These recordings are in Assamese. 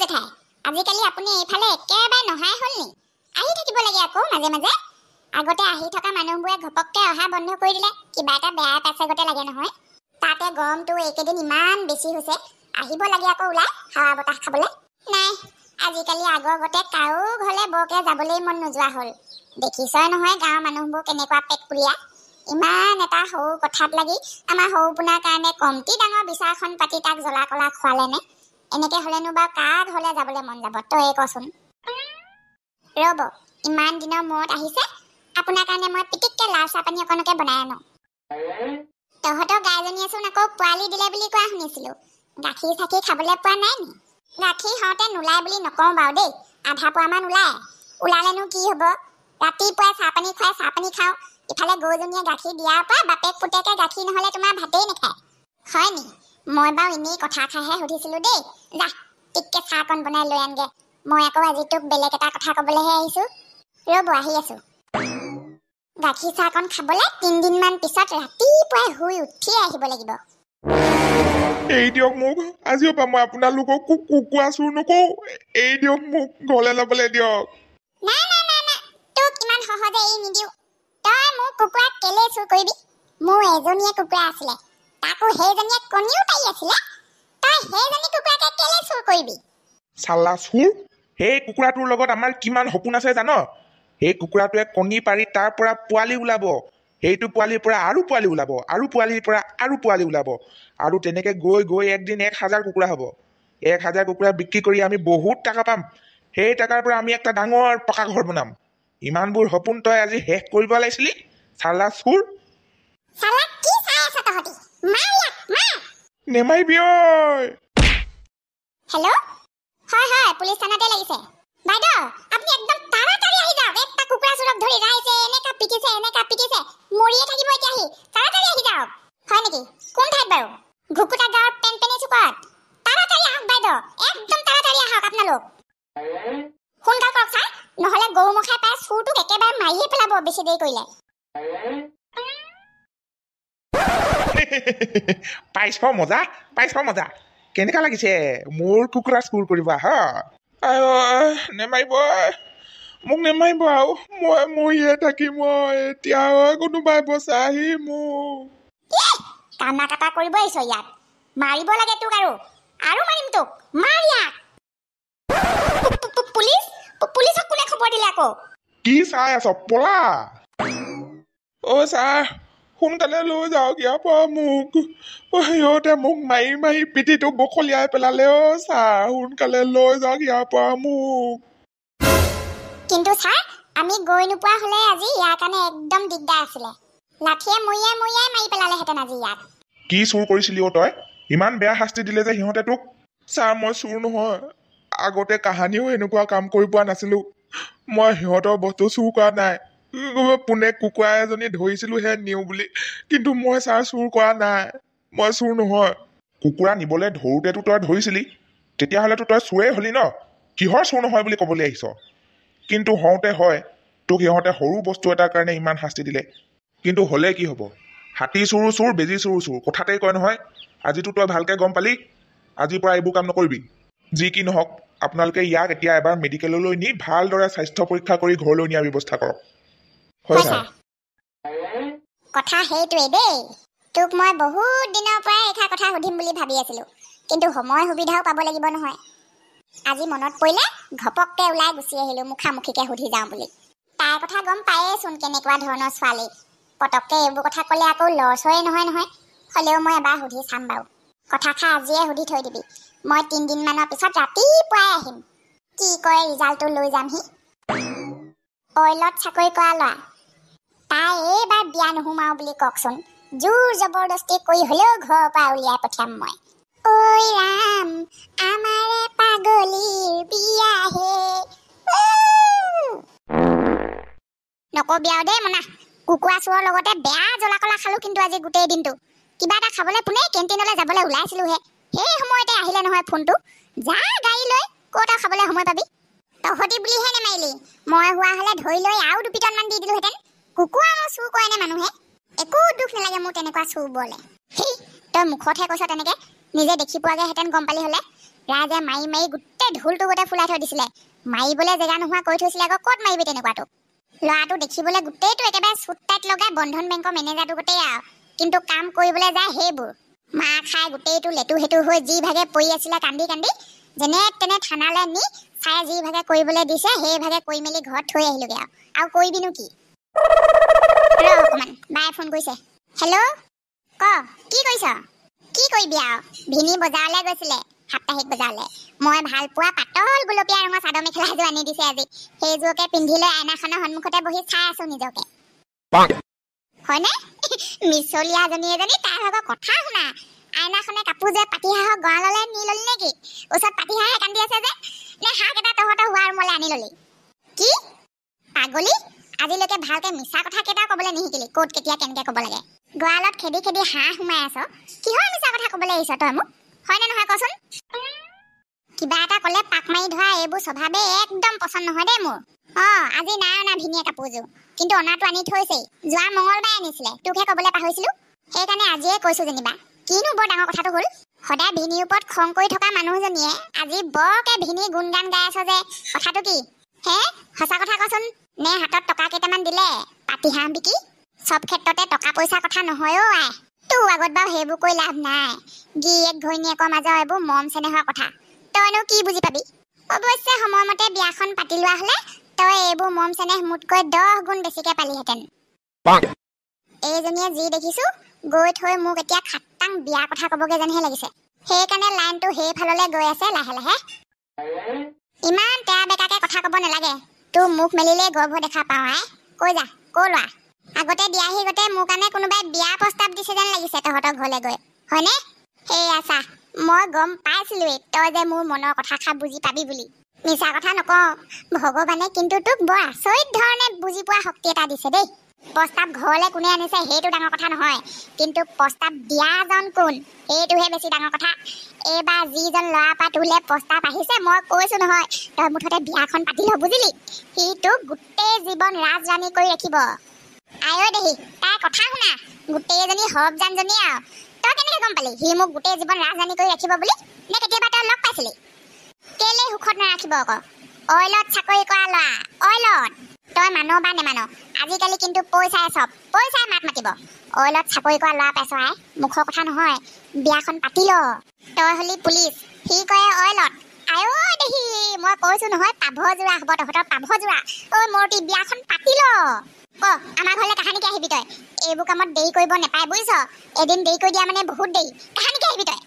জেঠাই আজিকালি আপুনি এইফালে একেবাৰে নহাই হ'ল নি আহি থাকিব লাগে আকৌ মাজে মাজে আগতে আহি থকা মানুহবোৰে ঘপককে অহা বন্ধ কৰি দিলে কিবা এটা বেয়া পাইছে গতে লাগে নহয় তাতে গৰমটো এইকেইদিন ইমান বেছি হৈছে আহিব লাগে আকৌ ওলাই হাৱা বতাহ খাবলৈ নাই আজিকালি আগৰ গতে কাৰো ঘৰলে বৰকে যাবলৈ মন নোযোৱা হ'ল দেখিছই নহয় গাঁৱৰ মানুহবোৰ কেনেকুৱা পেটপুৰীয়া ইমান এটা সৰু কথাত লাগি আমাৰ সৰু পোনাৰ কাৰণে কমটি ডাঙৰ বিচাৰখন পাতি তাক জ্বলা কলা খোৱালে নে এনেকে হলেনো বাৰু কাৰ ঘৰলে যাবলৈ মন যাব তই কচোন ৰ'ব ইমান দিনৰ মূৰত আহিছে আপোনাৰ কাৰণে মই পিটিককে লাল চাহ পানী অকণকে বনাই আনো তহঁতৰ গাইজনীয়েচোন আকৌ পোৱালি দিলে বুলি কোৱা শুনিছিলো গাখীৰ চাখীৰ খাবলৈ পোৱা নাই নি গাখীৰ হওঁতে নোলায় বুলি নকওঁ বাৰু দেই আধা পোৱামান ওলালেনো কি হ'ব ৰাতিপুৱাই চাহ পানী খুৱাই চাহ পানী খাওঁ ইফালে গৰুজনীয়ে গাখীৰ দিয়াৰ পৰা বাপেক পুতেকে গাখীৰ নহ'লে তোমাৰ ভাতেই নাখায় হয় নি মই বাৰু এনেই কথা খাইহে সুধিছিলো দেই যা টিককে চাহকণ বনাই লৈ আনগে মই আকৌ আজি তোক বেলেগ এটা কথা ক'বলৈহে আহিছো ৰ'ব আহি আছো গাখীৰ চাহকণ খাবলৈ 3 দিনমান পিছত ৰাতিপুৱাই শুই উঠিয়ে আহিব লাগিব এই দিয়ক মোক আজিও পৰা মই আপোনালোকক কুকুৰা চুৰ নকৰো এই দিয়ক মোক ঘৰলৈ যাবলৈ দিয়ক না তোক ইমান সহজে এৰি নিদিও তই মোক কুকুৰা কেলে চুৰ কৰিবি মোৰ এজনীয়ে কুকুৰা আছিলে তাকো সেইজনীয়ে কণীও পাৰি আছিলে তই সেইজনী কুকুৰাকে কেলে চুৰ কৰিবি চালা চুৰ সেই কুকুৰাটোৰ লগত আমাৰ কিমান সপোন আছে জানো সেই কুকুৰাটোৱে কণী পাৰি তাৰ পৰা পোৱালি ওলাব সেইটো পোৱালিৰ পৰা আৰু পোৱালি ওলাব আৰু পোৱালিৰ পৰা আৰু পোৱালি ওলাব আৰু তেনেকে গৈ গৈ একদিন 1000 কুকুৰা হ'ব 1000 কুকুৰা বিক্ৰী কৰি আমি বহুত টকা পাম সেই টকাৰ পৰা আমি একটা ডাঙৰ পকা ঘৰ বনাম ইমানবোৰ সপোন তই আজি শেষ কৰিব লাগিছিলি চালা চুৰ চালা কি চাই আছ তহঁতি মাৰ ইয়াক মাৰ নেমাৰিবি ঐ হেল্ল' হয় পুলিচ থানাতে লাগিছে বাইদেউ আপুনি একদম তাড়াতাড়ি আহি যাওক একটা কুকুৰা চুৰক ধৰি ৰাইছে এনেকা পিটিছে মৰিয়ে থাকিব এতিয়া আহি তাড়াতাড়ি আহি যাওক হয় নেকি কোন ঠাইত বাৰু ঘুকুটা গাঁৱৰ পেনপেনি চুকত তাড়াতাড়ি আহক বাইদেউ একদম তাড়াতাড়ি আহক আপোনালোক সোনকাল কৰক ছাৰ নহলে গৰু মুখাই পাই চুৰটোক একেবাৰে মাৰিয়ে পেলাব বেছি দেৰি কৰিলে পাইছ মজা কেনেকা লাগিছে মোৰ কুকুৰা চুৰ কৰিবা হা নেমাৰিব মোক নেমাৰিব আৰু মই মৰিয়ে থাকিম এতিয়া কোনোবাই বচাহি মোক কানা কাটা কৰিব আহিছ ইয়াত মাৰিব লাগে তোক আৰু মাৰিম তোক মাৰ ইয়াক পুলিচক কোনে খবৰ দিলে আকৌ কি চাই আছ পলা ছাৰ সোনকালে লৈ যাওক ইয়াৰ পৰা মোক সিহঁতে মোক মাৰি পিঠিটো বখলিয়াই পেলালে ছাৰ সোনকালে লৈ যাওক ইয়াৰ পৰা মোক কিন্তু ছাৰ আমি গৈ নোপোৱা হলে আজি ইয়াৰ কাৰণে একদম দিগদাৰ আছিলে লাঠিয়ে মৰিয়াই মাৰি পেলালেহেঁতেন আজি ইয়াক কি চুৰ কৰিছিলি তই ইমান বেয়া শাস্তি দিলে যে সিহঁতে তোক ছাৰ মই চুৰ নহয় আগতে কাহানিও এনেকুৱা কাম কৰি পোৱা নাছিলো মই সিহঁতৰ বস্তু চুৰ কৰা নাই পোনে কুকুৰা এজনী ধৰিছিলোহে নিওঁ বুলি কিন্তু মই ছাৰ চুৰ কৰা নাই মই চুৰ নহয় কুকুৰা নিবলৈ ধৰোতেতো তই ধৰিছিলি তেতিয়াহ'লেতো তই চুৰেই হলি ন কিহৰ চুৰ নহয় বুলি ক'বলৈ আহিছ কিন্তু হওঁতে হয় তোক সিহঁতে সৰু বস্তু এটাৰ কাৰণে ইমান শাস্তি দিলে কিন্তু হ'লে কি হ'ব হাতী চুৰো চুৰ বেজী চুৰো চুৰ কথাতেই কয় নহয় আজিতো তই ভালকে গম পালি আজিৰ পৰা এইবোৰ কাম নকৰিবি যি কি নহওক আপোনালোকে ইয়াক এতিয়া এবাৰ মেডিকেললৈ নি ভালদৰে স্বাস্থ্য পৰীক্ষা কৰি ঘৰলৈ নিয়াৰ ব্যৱস্থা কৰক হয় ছাৰ কথা সেইটোৱে দেই তোক মই বহুত দিনৰ পৰা এটা কথা সুধিম বুলি ভাবি আছিলো কিন্তু সময় সুবিধাও পাব লাগিব নহয় আজি মনত পৰিলে ঘপককে ওলাই গুচি আহিলো মুখামুখিকে সুধি যাওঁ বুলি তাইৰ কথা গম পায়েচোন কেনেকুৱা ধৰণৰ ছোৱালী পটককে এইবোৰ কথা ক'লে আকৌ লৰচৰে নহয় হ'লেও মই এবাৰ সুধি চাম বাৰু কথাষাৰ আজিয়ে সুধি থৈ দিবি মই 3 দিনমানৰ পিছত ৰাতিপুৱাই আহিম কি কয় ৰিজাল্টটো লৈ যামহি অইলত চাকৰি কৰা ল'ৰা তাই এইবাৰ বিয়া নোসোমাও বুলি কওকচোন জোৰ জবৰদস্তি কৰি হ'লেও ঘৰৰ পৰা উলিয়াই পঠিয়াম মই ঐ ৰাম আমাৰে পাগলীৰ বিয়াহে নকবি আৰু দেই মনা কুকুৰা চোৰৰ লগতে বেয়া জ্বলা কলা খালো কিন্তু আজি গোটেই দিনটো কিবা এটা খাবলৈ পোনে কেণ্টিনলৈ যাবলৈ ওলাইছিলোহে সেই সময়তে আহিলে নহয় ফোনটো যা গাড়ী লৈ ক'ত খাবলৈ সময় পাবি তহঁতি বুলিহে নেমাৰিলি মই হোৱা হ'লে ধৰি লৈ আৰু 2 পিটনমান দি দিলোহেঁতেন কুকুৰা মোৰ চুৰ কৰেনে মানুহে একো দুখ নালাগে মোৰ তেনেকুৱা চুৰ বলে তই মুখতহে কৈছ তেনেকে নিজে দেখি পোৱাগেহেঁতেন গম পালি হ'লে ৰাইজে মাৰি গোটেই গোটেই ঢোলটো গোটেই ফুলাই থৈ দিছিলে মাৰিবলৈ জেগা নোহোৱা কৰি থৈছিলে আকৌ ক'ত মাৰিবি তেনেকুৱাটো ল'ৰাটো দেখিবলৈ গোটেইটো একেবাৰে চুট টাইট লগাই বন্ধন বেংকৰ মেনেজাৰটো গোটেই আৰু কিন্তু কাম কৰিবলৈ যায় সেইবোৰ মাৰ খাই গোটেইটো লেটু হেটু হৈ যি ভাগে পৰি আছিলে কান্দি কান্দি যেনে তেনে থানালৈ নি চাই যি ভাগে কৰিবলৈ দিছে সেই ভাগে কৰি মেলি ঘৰত থৈ আহিলোগে আৰু কৰিবিনো কি ৰ অকমান বায়ে ফোন কৰিছে হেল্ল' ক কি কৰিছ কি কৰিবি আৰু ভিনি বজাৰলৈ গৈছিলে সাপ্তাহিক বজাৰলৈ মই ভাল পোৱা পাতল গুলপীয়া ৰঙৰ চাদৰ মেখেলা এযোৰ আনি দিছে আজি সেইযোৰকে পিন্ধি লৈ আইনাখনৰ সন্মুখতে বহি চাই আছো নিজকে হয়নে মিছলীয়া এজনী তাই ভাগৰ কথা শুনা আইনাখনে কাপোৰ যে পাতিহাঁহক গঁৰাললৈ নি ললি নেকি ওচৰত পাতিহাঁহে কান্দি আছে যে নে হাঁহ এটা তহঁতৰ হোৱাৰ ৰুমলৈ আনি ললি কি পাগলী আজিলৈকে ভালকে মিছা কথা কেইটাও ক'বলৈ নিশিকিলি ক'ত কেতিয়া কেনেকে ক'ব লাগে গঁৰালত খেদি খেদি হাঁহ সোমাই আছ কিহৰ মিছা কথা ক'বলৈ আহিছ তই মোক হয়নে নহয় কচোন কিবা এটা ক'লে পাক মাৰি ধৰা এইবোৰ স্বভাৱে একদম পচন্দ নহয় দেই মোৰ আজি নাই অনা ভিনিয়ে কাপোৰযোৰ কিন্তু অনাটো আনি থৈছেই যোৱা মঙলবাৰে আনিছিলে তোকহে ক'বলৈ পাহৰিছিলো সেইকাৰণে আজিয়ে কৈছো যেনিবা কিনো বৰ ডাঙৰ কথাটো হ'ল সদায় ভিনিৰ ওপৰত খং কৰি থকা মানুহজনীয়ে আজি বৰকে ভিনি গুণগান গাই আছ যে কথাটো কি হে সঁচা কথা কচোন নে হাতত টকা কেইটামান দিলে পাতিহাঁহ বিকি চব ক্ষেত্ৰতে টকা পইচা কথা নহয় অ' আই তোৰ আগত বাৰু সেইবোৰ কৈ লাভ নাই গিৰিয়েক ঘৈণীয়েকৰ মাজৰ এইবোৰ মৰম চেনেহৰ কথা তইনো কি বুজি পাবি অৱশ্যে সময়মতে বিয়াখন পাতি লোৱা হ'লে তই এইবোৰ মৰম চেনেহ মোতকৈ 10 গুণ বেছিকে পালিহেঁতেন এইজনীয়ে যি দেখিছো গৈ থৈ মোক এতিয়া খাটাং বিয়া কথা ক'বগে যেনহে লাগিছে সেইকাৰণে লাইনটো সেইফাললৈ গৈ আছে লাহে লাহে ইমান তেৰা বেকাকে কথা ক'ব নালাগে তোৰ মুখ মেলিলে গৰ্ভ দেখা পাওঁ আই কৈ যা কৈ লোৱা আগতে দিয়াহি গতে মোৰ কাৰণে কোনোবাই বিয়া প্ৰস্তাৱ দিছে যেন লাগিছে তহঁতৰ ঘৰলৈ গৈ হয়নে সেই আছা মই গম পাইছিলোৱেই তই যে মোৰ মনৰ কথাষাৰ বুজি পাবি বুলি মিছা কথা নকওঁ ভগৱানে কিন্তু তোক বৰ আচৰিত ধৰণে বুজি পোৱা শক্তি এটা দিছে দেই প্ৰস্তাৱ ঘৰলৈ কোনে আনিছে সেইটো ডাঙৰ কথা নহয় কিন্তু প্ৰস্তাৱ দিয়াজন কোন এইটোহে বেছি ডাঙৰ কথা এইবাৰ যিজন ল'ৰাৰ পৰা তোলে প্ৰস্তাৱ আহিছে মই কৈছো নহয় তই মুঠতে বিয়াখন পাতি ল বুজিলি সি তোক গোটেই জীৱন ৰাজৰাণী কৰি ৰাখিব আয়ৈ দেহি তাই কথা শুনা গোটেইজনী সৰবজানজনী আৰু তই কেনেকৈ গম পালি সি মোক গোটেই জীৱন ৰাজৰাণী কৰি ৰাখিব বুলি নে কেতিয়াবা তই লগ পাইছিলি কেলে সুখত নাৰাখিব আকৌ অইলত চাকৰি কৰা ল'ৰা অইলত তই মানো বা নেমানো আজিকালি কিন্তু পইচাই চব পইচাই মাত মাতিব অইলত চাকৰি কৰা ল'ৰা পাইছ আই মুখৰ কথা নহয় বিয়াখন পাতি ল তই হলি পুলিচ সি কয় অইলত আয়ৈ দেহি মই কৈছো নহয় পাভযোৰা হ'ব তহঁতৰ পাভযোৰা ঐ মূৰ্তি বিয়াখন পাতি ল আমাৰ ঘৰলৈ কাহানিকে আহিবি তই এইবোৰ কামত দেৰি কৰিব নাপায় বুজিছ এদিন দেৰি কৰি দিয়া মানে বহুত দেৰি কাহানিকে আহিবি তই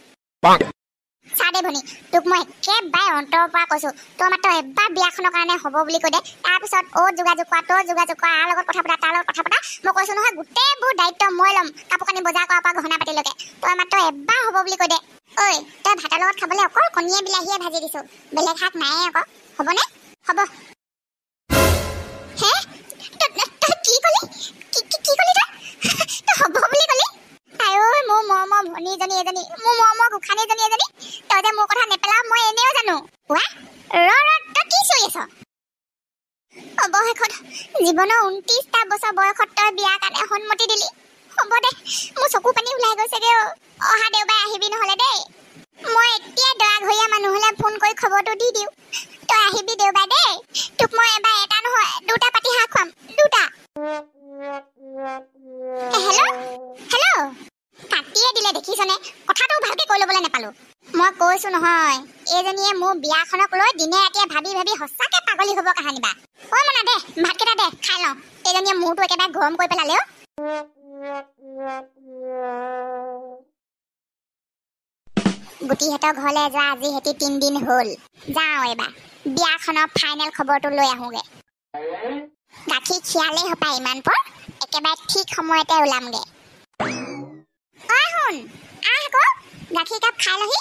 চাহ দে ভনী তোক মই একেবাৰে অন্তৰৰ পৰা কৈছো তই মাত্ৰ এবাৰ বিয়াখনৰ কাৰণে হ'ব বুলি কৈ দে তাৰপিছত যোগাযোগ কৰা তোৰ যোগাযোগ কৰা তাৰ লগত কথা পতা তাৰ লগত কথা পতা মই কৈছো নহয় গোটেইবোৰ দায়িত্ব মই ল'ম কাপোৰ কানি বজাৰ কৰাৰ পৰা গহনা পাতিলৈকে তই মাত্ৰ এবাৰ হ'ব বুলি কৈ দে ঐ তই ভাতৰ লগত খাবলৈ অকল কণীয়ে বিলাহীয়ে ভাজি দিছো বেলেগ শাক নাইয়ে আকৌ হ'বনে হ'ব হে তই কি কলি কি কলি তই হ'ব বুলি কলি আয়ৈ মোৰ মৰমৰ ভনীজনী এজনী মোৰ মৰমৰ গোখানীজনী এজনী তই যে মোৰ কথা নেপেলাও মই এনেও জানো ৰ তই কি চলি আছ অৱশেষত জীৱনৰ 29টা বছৰ বয়সত তই বিয়াৰ কাৰণে সন্মতি দিলি হ'ব দে মোৰ চকু পানী ওলাই গৈছেগে অহা দেওবাৰে আহিবি নহ'লে দেই মই এতিয়া দৰাঘৰীয়া মানুহলৈ ফোন কৰি খবৰটো দি দিওঁ তই আহিবি দেওবাৰে দেই তোক মই এবাৰ এটা নহয় 2টা পাতিহাঁহ খুৱাম 2টা হেল্ল' কাটিয়ে দিলে দেখিছনে কথাটো ভালকে কৈ ল'বলৈ নাপালো মই কৈছো নহয় এইজনীয়ে মোৰ বিয়াখনক লৈ দিনে ৰাতিয়ে ভাবি ভাবি সঁচাকে পাগলী হ'ব কাহানিবা মনা দে ভাতকেইটা দে খাই লওঁ এইজনীয়ে মূৰটো একেবাৰে গৰম কৰি পেলালে গুটিহঁতৰ ঘৰলৈ যোৱা আজি সেতি 3 দিন হ'ল যাওঁ এইবাৰ বিয়াখনৰ ফাইনেল খবৰটো লৈ আহোগে গাখীৰ খিয়ালেই হপায় ইমান পৰ একেবাৰে ঠিক সময়তে ওলামগে শুন আহ আকৌ গাখীৰ কাপ খাই লহি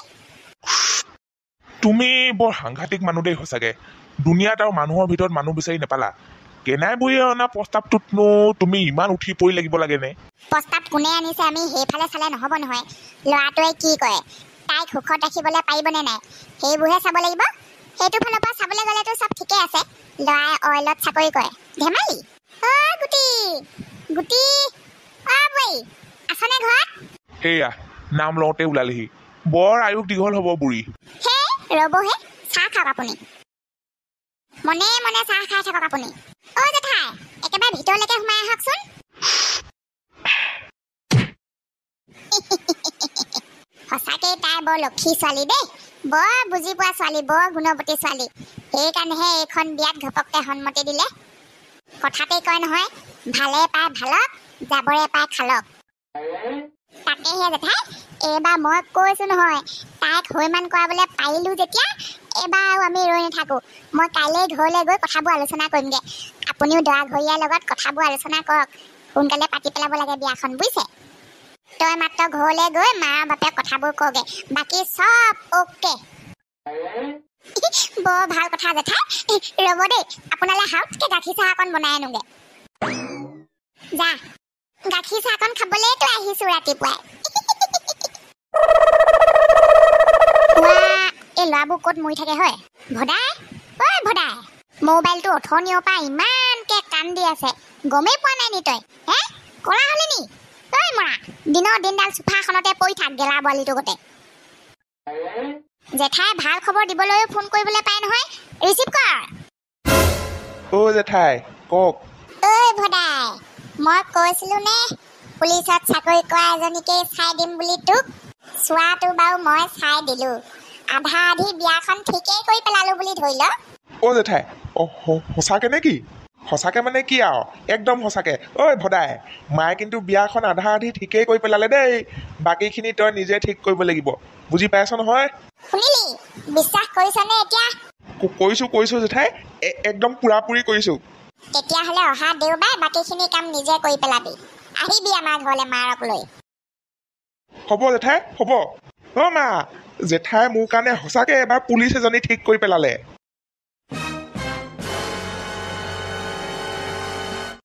তুমি বৰ সাংঘাতিক মানুহ দেই সঁচাকে দুনিয়াত আৰু মানুহৰ ভিতৰত মানুহ বিচাৰি নাপালা কেনাই বৈয়ে অনা প্ৰস্তাৱটোতনো তুমি ইমান উঠি পৰি লাগিব লাগেনে প্ৰস্তাৱ কোনে আনিছে আমি সেইফালে চালে নহ'ব নহয় ল'ৰাটোৱে কি কৰে তাইক সুখত ৰাখিবলৈ পাৰিবনে নাই সেইবোৰহে চাব লাগিব সেইটো ফালৰ পৰা চাবলৈ গ'লেতো চব ঠিকে আছে ল'ৰাই অইলত চাকৰি কৰে ধেমালি গুটি বৈ আছনে ঘৰত সেয়া নাম লওঁতে ওলালেহি বৰ আয়ুস দীঘল হ'ব বুঢ়ী হে ৰ'বহে চাহ খাওক আপুনি মনে মনে চাহ খাই থাকক আপুনি জেঠাই একেবাৰে ভিতৰলৈকে সোমাই আহকচোন সঁচাকেই তাই বৰ লক্ষী ছোৱালী দেই বৰ বুজি পোৱা ছোৱালী বৰ গুণৱতী ছোৱালী সেইকাৰণেহে এইখন বিয়াত ঘপককে সন্মতি দিলে কথাতেই কয় নহয় ভালে পায় ভালক যাবৰে পায় খালক তাকেহে জেঠাই এইবাৰ মই কৈছো নহয় তাইক হৈমান কৰাবলৈ পাৰিলো যেতিয়া এইবাৰ আৰু আমি ৰৈ নাথাকো মই কাইলৈ ঘৰলৈ গৈ কথাবোৰ আলোচনা কৰিমগে আপুনিও দৰা ঘৰীয়াৰ লগত কথাবোৰ আলোচনা কৰক সোনকালে পাতি পেলাব লাগে বিয়াখন বুজিছে তই মাত্ৰ ঘৰলৈ গৈ মা বাপে কথাবোৰ কগে বাকী চব অ'কে বৰ ভাল কথা জেঠাই ৰ'ব দেই আপোনালৈ হাউচকে গাখীৰ চাহ অকণ বনাই আনোগে যা গাখীৰ চাহ অকণ খাবলৈতো আহিছো ৰাতিপুৱাই এই ল'ৰাবোৰ ক'ত মৰি থাকে হয় ভদাই ভদাই মোবাইলটো অথনিৰ পৰা ইমানকে কান্দি আছে গমেই পোৱা নাই নি তই হে ক'লা হ'লি নি তই মৰা দিনৰ দিনডাল চোফাখনতে পৰি থাক গেলা পোৱালিটো গোটে জেঠাই ভাল খবৰ দিবলৈও ফোন কৰিবলৈ পাই নহয় ৰিচিভ কৰ জেঠাই কওক ভদাই মই কৈছিলো নে পুলিচত চাকৰি কৰা এজনীকে চাই দিম বুলি তোক চোৱাটো বাৰু মই চাই দিলো আধা আধি বিয়াখন ঠিকেই কৰি পেলালো বুলি ধৰি ল জেঠাই সঁচাকে নে কি সঁচাকে মানে কি আৰু একদম সঁচাকে ভদাই মায়ে কিন্তু বিয়াখন আধা আধি ঠিকেই কৰি পেলালে দেই বাকীখিনি তই নিজে ঠিক কৰিব লাগিব বুজি পাইছ নহয় শুনিলি বিশ্বাস কৰিছনে এতিয়া কৈছো জেঠাই একদম পুৰাপুৰি কৰিছো তেতিয়াহ'লে অহা দেওবাৰে বাকীখিনি কাম নিজে কৰি পেলাবি আহিবি আমাৰ ঘৰলৈ মাৰক লৈ হ'ব জেঠাই হ'ব মা জেঠাই মোৰ কাৰণে সঁচাকে এবাৰ পুলিচ এজনী ঠিক কৰি পেলালে